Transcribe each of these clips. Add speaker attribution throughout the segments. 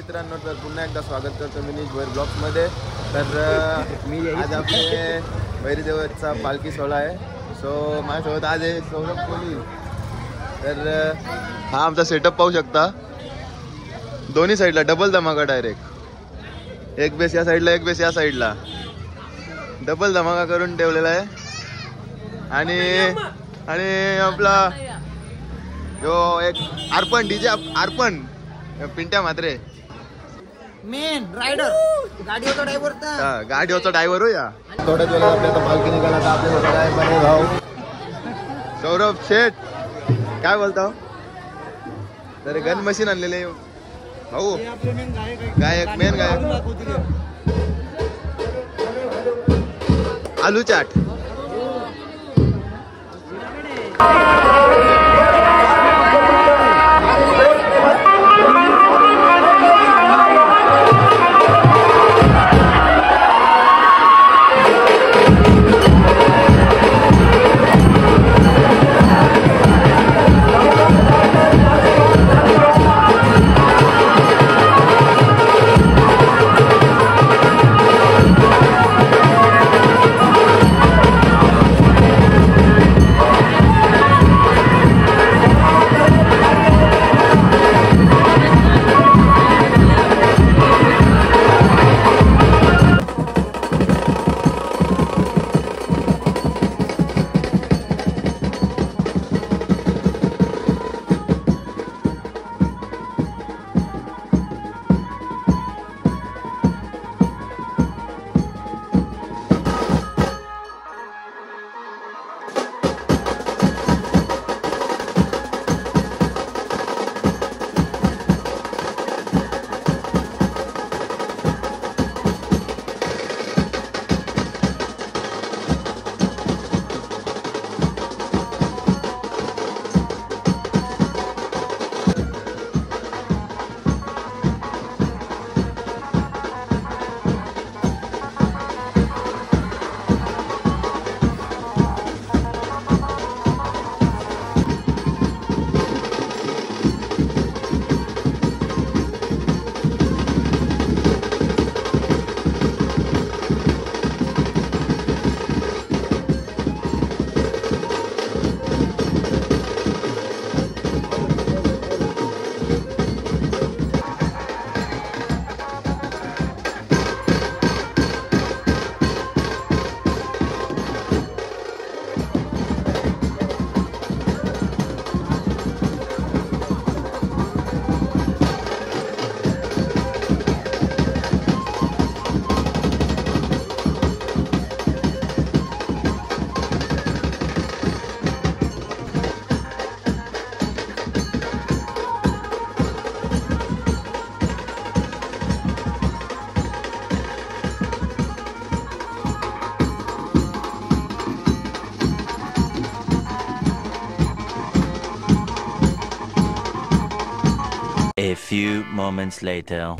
Speaker 1: मित्रांनो, तर पुन्हा एकदा स्वागत करतो मिनीश भोयर ब्लॉग्समध्ये. तर आज आपले भैरीदेवाचा पालखी सोहळा आहे. सो माझ्यासोबत आज आहे सौरभ कोहली. तर हा आमचा सेटअप पाहू शकता. दोन्ही साईडला डबल धमाका डायरेक्ट. एक बेस या साईडला, एक बेस या साईडला. डबल धमाका करून ठेवलेला आहे. आणि आपला जो एक अर्पण डीजे अर्पण पिंट्या मात्रे
Speaker 2: मेन रायडर गाडीवरचा ड्रायव्हर.
Speaker 1: गाडीवरचा ड्रायव्हर हो या. थोड्याच वेळात आपल्या पालखी निघाला. तर आपल्या काय बने भाऊ सौरभ शेठ काय बोलता. तर गन मशीन आणलेले भाऊ, गायक मेन गायक आलू chaat.
Speaker 3: A few moments later.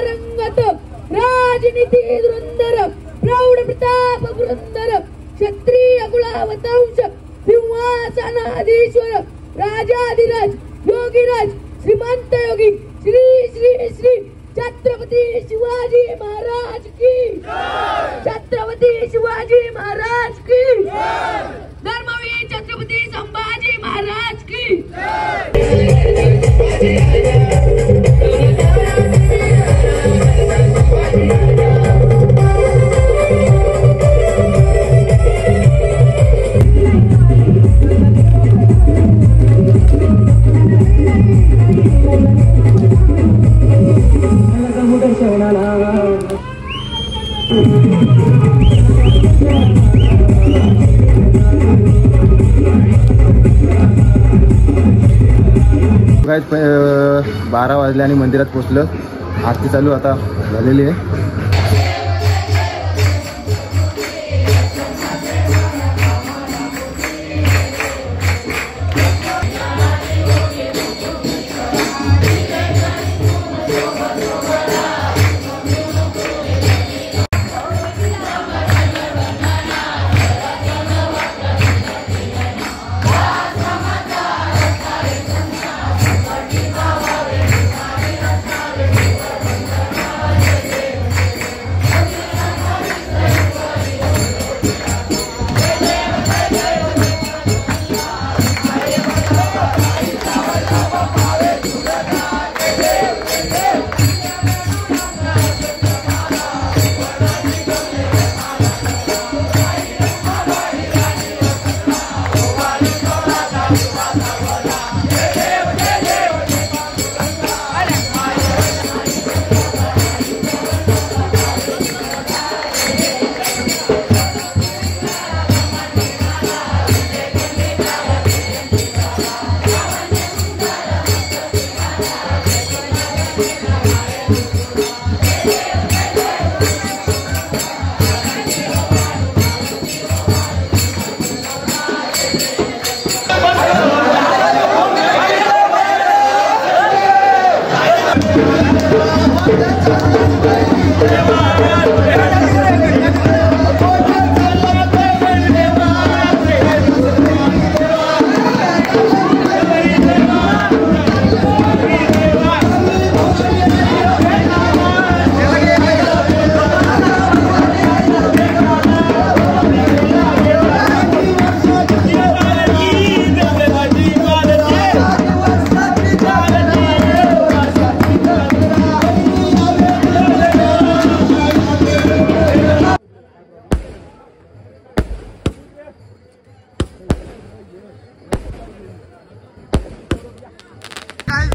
Speaker 4: पारंगत राजनीती धुरंधर प्रौढ प्रताप पुरंदर क्षत्रिय कुलावतांश सिंहासनाधीश्वर राजाधिराज योगीराज श्रीमंत योगी श्री श्री श्री छत्रपती शिवाजी महाराज की छत्रपती शिवाजी महाराज की धर्मवीर छत्रपती संभाजी महाराज की
Speaker 1: काय 12 वाजले आणि मंदिरात पोहोचलं. आरती चालू आता झालेली आहे.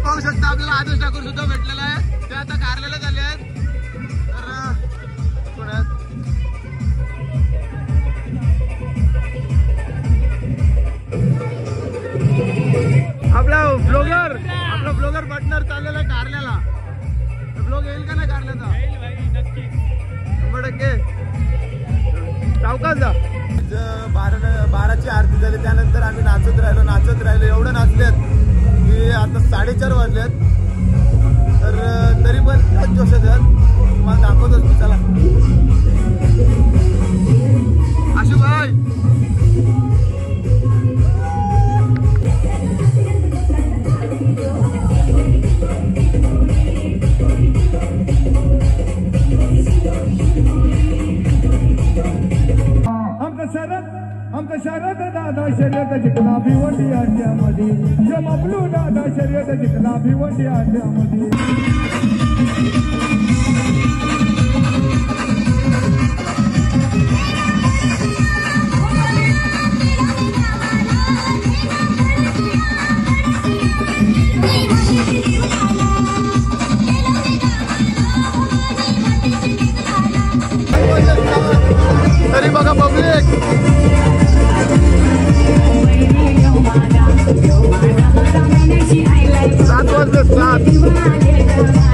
Speaker 1: पाहू शकता आपल्याला आदेश ठाकूर सुद्धा भेटलेला आहे. ते आता कारलेला झाले आहेत. आपला ब्लॉगर पार्टनर चाललेला आहे कारल्याला. ब्लॉग येईल का नाही कारल्याचा? 100% सावकाश जा. 12ची आरती झाली. त्यानंतर आम्ही नाचत राहिलो एवढं नाचलेत की आता 4:30 वाजलेत. तर तरी पण त्याच जोशात तुम्हाला दाखवतोच मी. चला आशू भाई.
Speaker 5: आमचं शरद दादा शर्यत जिंकला भिवंडी अंड्यामध्ये. मबलू दादा शर्यत जिंकला भिवंडी अंड्यामध्ये.
Speaker 1: तरी बघा पब्लिक. सात वाजले 7.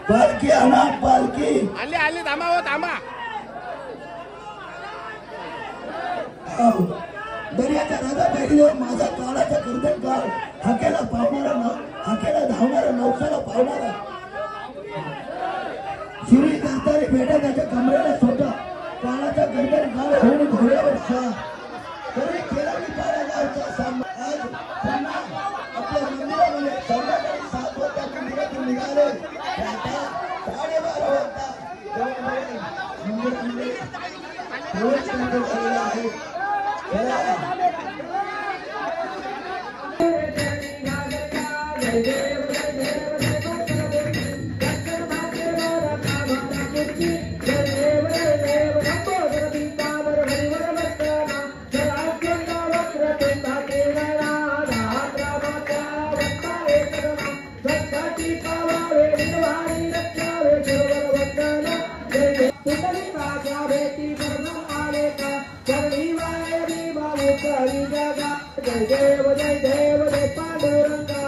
Speaker 6: पालखी आणा पालखी
Speaker 1: आले आले थांबा हो थांबा.
Speaker 6: दर्याच्या राजा पाहिजे माझा काळाचा कर्तन काळ हाकेला पावणारा हाकेला धावणारा नवसाला पावणारा शिरी दातारी भेटा त्याच्या कमरेला सोटा काळाचा कर्तन काळ होऊन घोड्यावर शा तरी केला मी पारा गावचा सामना आज पुन्हा आपल्या मंदिरामध्ये संध्याकाळी 7 वाजता मंदिरातून निघाले आता 12:30 वाजता मंदिरामध्ये प्रवेश करण्यात आलेला आहे. जय देव जय पांडुरंगा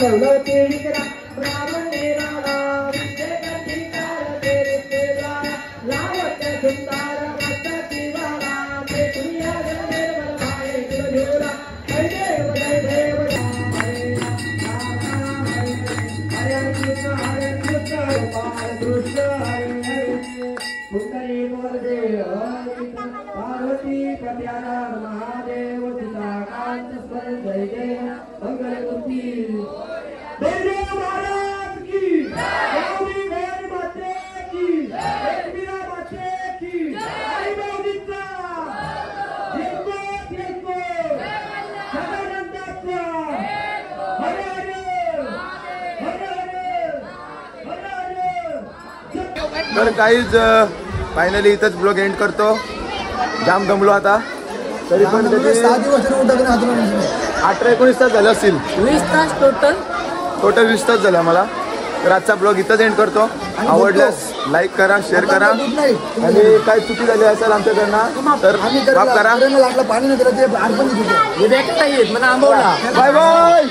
Speaker 6: लवलती विकरा ब्राह्मणी राणा विद्येकार तेरे तेरा लावत सुंदर रत्ती वाला ते दुनिया देव भाई जोरा जय देव हरे कृष्ण हरे कृष्ण पुंडरी मोरदेव पार्वती कल्याण महादेव सीताकांत स्मरण जय जय मंगलमूर्ती देव महाराज की गौरी गौरी माते की एकवीरा माते की आई गौरीचा जिंको जिंको सदानंदाचा हरे हरे हरे हरे हरे हरे.
Speaker 1: तर काहीच फायनली इथंच ब्लॉग एंड करतो. जाम दमलो आता तरी पण
Speaker 6: 6 दिवस
Speaker 1: 18-19 तास झाले असतील.
Speaker 2: 20 तास
Speaker 1: टोटल 20 तास झाला मला. तर आजचा ब्लॉग इथंच एंड करतो. आवडल्यास लाईक करा शेअर करा आणि काय चुकी झाली असेल आमच्याकडनं तर माफ करा.
Speaker 6: लागलं पाणी नाही त्याला ते अर्पण
Speaker 2: मला आंबवला.
Speaker 1: Bye bye.